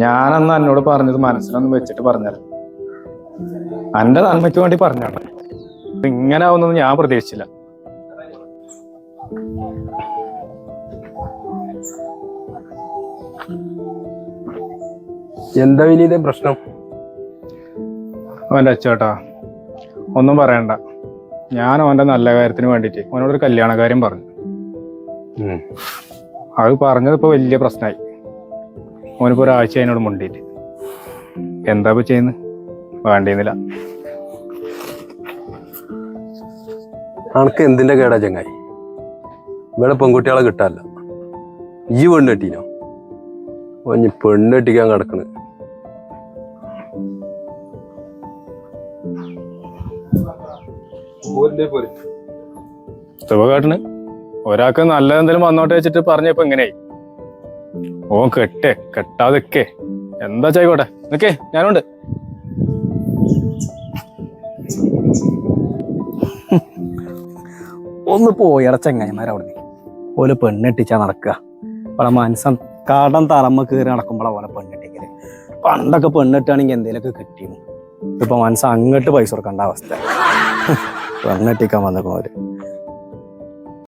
ഞാനന്ന് എന്നോട് പറഞ്ഞത് മനസ്സിലൊന്നും വെച്ചിട്ട് പറഞ്ഞത് എന്റെ നന്മയ്ക്ക് വേണ്ടി പറഞ്ഞാണ്. ഇങ്ങനെ ആവുന്നൊന്നും ഞാൻ പ്രതീക്ഷിച്ചില്ല. എന്താ വിനീത പ്രശ്നം? അവന്റെ അച്ചേട്ടാ ഒന്നും പറയണ്ട. ഞാൻ അവന്റെ നല്ല കാര്യത്തിന് വേണ്ടിട്ട് അവനോടൊരു കല്യാണ കാര്യം പറഞ്ഞു. അത് പറഞ്ഞത് ഇപ്പൊ വലിയ പ്രശ്നമായി. അവനിപ്പോ ഒരാഴ്ച അതിനോട് മുണ്ടിട്ട് എന്താ ഇപ്പൊ ചെയ്യുന്നത്? വേണ്ടിയിരുന്നില്ല. അനക്ക് എന്തിന്റെ കേടാ ചങ്ങായി? ഇവിടെ പെൺകുട്ടികളെ കിട്ടാല്ല. ഈ പെണ്ണ് കെട്ടീനോ? ഓഞ്ഞ് പെണ്ണ് കെട്ടിക്കാൻ കിടക്കണ്. സുഖകാട്ടണ് ഒരാൾക്ക് നല്ല എന്തെങ്കിലും വന്നോട്ടെ വെച്ചിട്ട് പറഞ്ഞപ്പോ എങ്ങനെയായി? ഓൻ കെട്ടാതൊക്കെ എന്താ ചെയ്യട്ടെ. നിക്കേ ഞാനുണ്ട്. ഒന്ന് പോയട ചങ്ങായിമാരവിടുന്ന് ഓല് പെണ്ണെട്ടിച്ചാ നടക്കുക. അവളെ മനസ്സം കടം തറമ്മ കയറി നടക്കുമ്പോളാ ഓലെ പെണ്ണെട്ടിക്കല്. പണ്ടൊക്കെ പെണ്ണെട്ടാണെങ്കിൽ എന്തേലൊക്കെ കിട്ടിയിരുന്നു. ഇപ്പൊ മനസ്സ് അങ്ങോട്ട് പൈസ കൊടുക്കേണ്ട അവസ്ഥ. പെണ്ണെട്ടിക്കാൻ വന്നേക്കണോര്.